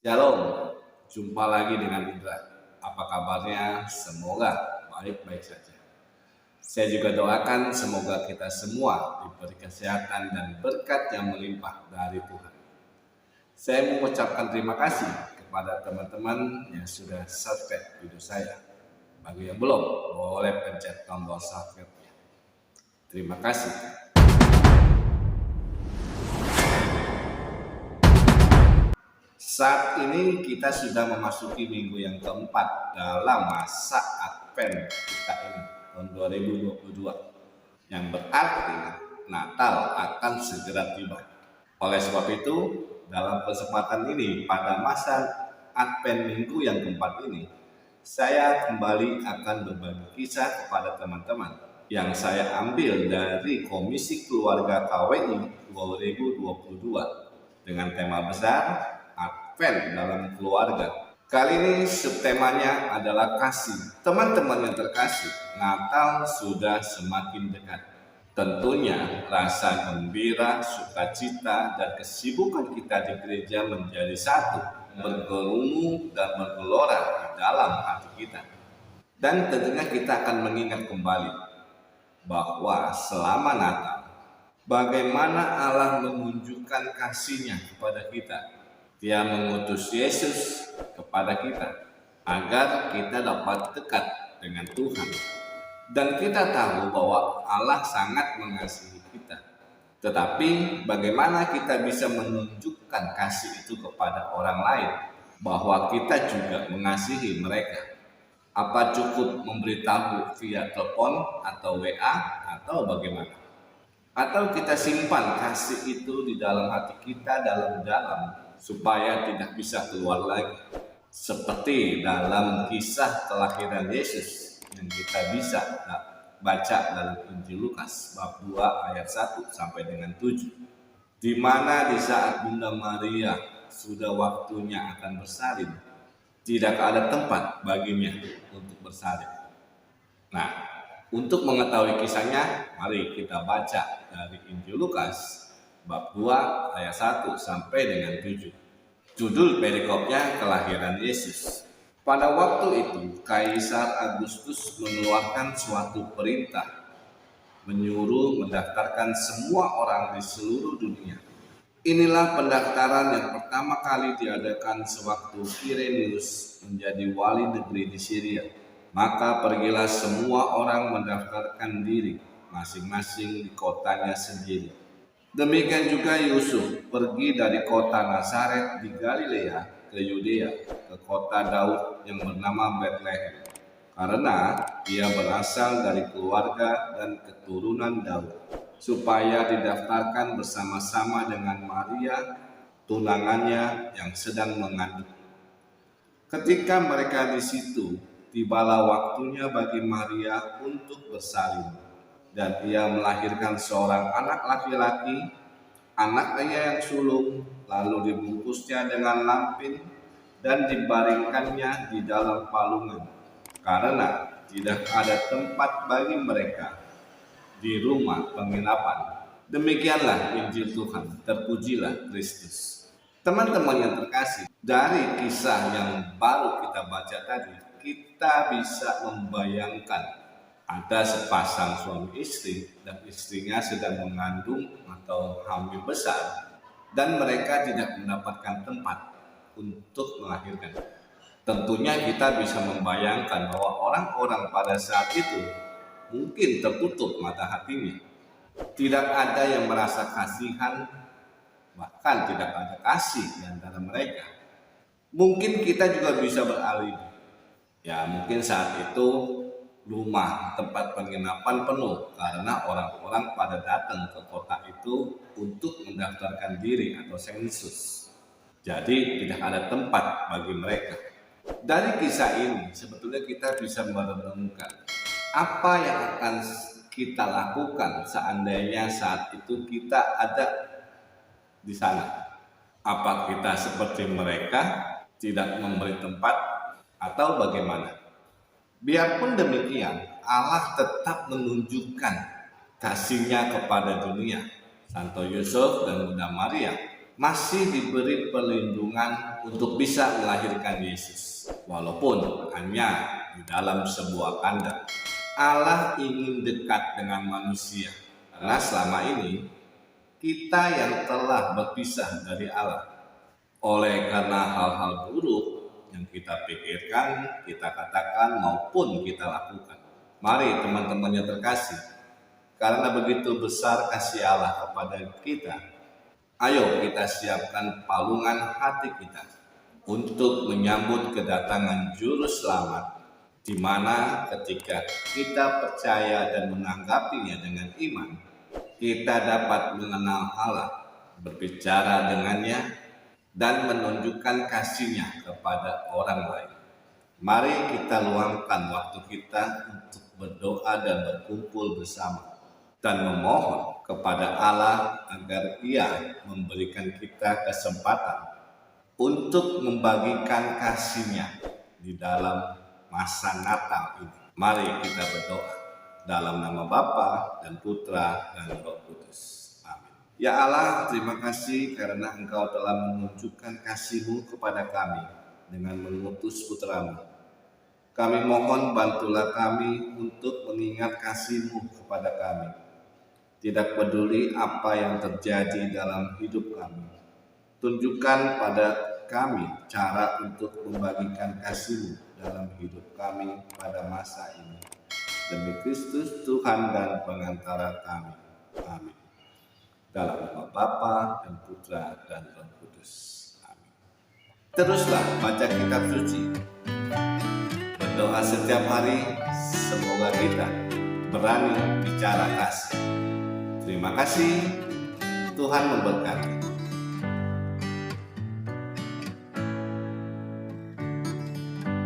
Shalom, jumpa lagi dengan Indra. Apa kabarnya? Semoga baik-baik saja. Saya juga doakan semoga kita semua diberi kesehatan dan berkat yang melimpah dari Tuhan. Saya mengucapkan terima kasih kepada teman-teman yang sudah subscribe video saya. Bagi yang belum, boleh pencet tombol subscribe-nya. Terima kasih. Saat ini kita sudah memasuki minggu yang keempat dalam masa Advent kita ini, tahun 2022, yang berarti Natal akan segera tiba. Oleh sebab itu, dalam kesempatan ini, pada masa Advent minggu yang keempat ini, saya kembali akan berbagi kisah kepada teman-teman yang saya ambil dari Komisi Keluarga KWI 2022 dengan tema besar Advent dalam Keluarga. Kali ini subtemanya adalah kasih. Teman-teman yang terkasih, Natal sudah semakin dekat. Tentunya rasa gembira, sukacita, dan kesibukan kita di gereja menjadi satu, bergerumu dan bergelora di dalam hati kita. Dan tentunya kita akan mengingat kembali bahwa selama Natal, bagaimana Allah menunjukkan kasih-Nya kepada kita. Dia mengutus Yesus kepada kita agar kita dapat dekat dengan Tuhan. Dan kita tahu bahwa Allah sangat mengasihi kita. Tetapi bagaimana kita bisa menunjukkan kasih itu kepada orang lain, bahwa kita juga mengasihi mereka? Apa cukup memberitahu via telepon atau WA atau bagaimana? Atau kita simpan kasih itu di dalam hati kita dalam-dalam supaya tidak bisa keluar lagi? Seperti dalam kisah kelahiran Yesus yang kita bisa baca dalam Injil Lukas bab 2 ayat 1 sampai dengan 7, di mana di saat Bunda Maria sudah waktunya akan bersalin, tidak ada tempat baginya untuk bersalin. Nah, untuk mengetahui kisahnya, mari kita baca dari Injil Lukas bab 2 ayat 1 sampai dengan 7. Judul perikopnya kelahiran Yesus. Pada waktu itu, Kaisar Agustus mengeluarkan suatu perintah menyuruh mendaftarkan semua orang di seluruh dunia. Inilah pendaftaran yang pertama kali diadakan sewaktu Quirinius menjadi wali negeri di Syria. Maka pergilah semua orang mendaftarkan diri masing-masing di kotanya sendiri. Demikian juga Yusuf pergi dari kota Nazaret di Galilea ke Yudea, ke kota Daud yang bernama Betlehem, karena ia berasal dari keluarga dan keturunan Daud, supaya didaftarkan bersama-sama dengan Maria, tunangannya yang sedang mengandung. Ketika mereka di situ, tibalah waktunya bagi Maria untuk bersalin. Dan ia melahirkan seorang anak laki-laki, anaknya yang sulung, lalu dibungkusnya dengan lampin dan dibaringkannya di dalam palungan, karena tidak ada tempat bagi mereka di rumah penginapan. Demikianlah Injil Tuhan, terpujilah Kristus. Teman-teman yang terkasih, dari kisah yang baru kita baca tadi, kita bisa membayangkan ada sepasang suami istri dan istrinya sedang mengandung atau hamil besar, dan mereka tidak mendapatkan tempat untuk melahirkan. Tentunya kita bisa membayangkan bahwa orang-orang pada saat itu mungkin tertutup mata hatinya. Tidak ada yang merasa kasihan, bahkan tidak ada kasih di antara mereka. Mungkin kita juga bisa beralih. Ya, mungkin saat itu rumah tempat penginapan penuh karena orang-orang pada datang ke kota itu untuk mendaftarkan diri atau sensus. Jadi tidak ada tempat bagi mereka. Dari kisah ini sebetulnya kita bisa merenungkan apa yang akan kita lakukan seandainya saat itu kita ada di sana. Apa kita seperti mereka tidak memberi tempat atau bagaimana? Biarpun demikian, Allah tetap menunjukkan kasih-Nya kepada dunia. Santo Yusuf dan Bunda Maria masih diberi perlindungan untuk bisa melahirkan Yesus. Walaupun hanya di dalam sebuah kandang, Allah ingin dekat dengan manusia. Karena selama ini kita yang telah berpisah dari Allah oleh karena hal-hal buruk yang kita pikirkan, kita katakan maupun kita lakukan. Mari teman-teman yang terkasih, karena begitu besar kasih Allah kepada kita, ayo kita siapkan palungan hati kita untuk menyambut kedatangan Juru Selamat, di mana ketika kita percaya dan menanggapinya dengan iman, kita dapat mengenal Allah, berbicara dengannya, dan menunjukkan kasih-Nya kepada orang lain. Mari kita luangkan waktu kita untuk berdoa dan berkumpul bersama, dan memohon kepada Allah agar Ia memberikan kita kesempatan untuk membagikan kasih-Nya di dalam masa Natal ini. Mari kita berdoa dalam nama Bapa dan Putra dan Roh Kudus. Ya Allah, terima kasih karena Engkau telah menunjukkan kasih-Mu kepada kami dengan mengutus Putra-Mu. Kami mohon bantulah kami untuk mengingat kasih-Mu kepada kami. Tidak peduli apa yang terjadi dalam hidup kami. Tunjukkan pada kami cara untuk membagikan kasih-Mu dalam hidup kami pada masa ini. Demi Kristus Tuhan dan pengantara kami. Amin. Dalam nama Bapa dan Putra dan Roh Kudus. Amin. Teruslah baca kitab suci. Berdoa setiap hari, semoga kita berani bicara kasih. Terima kasih, Tuhan memberkati.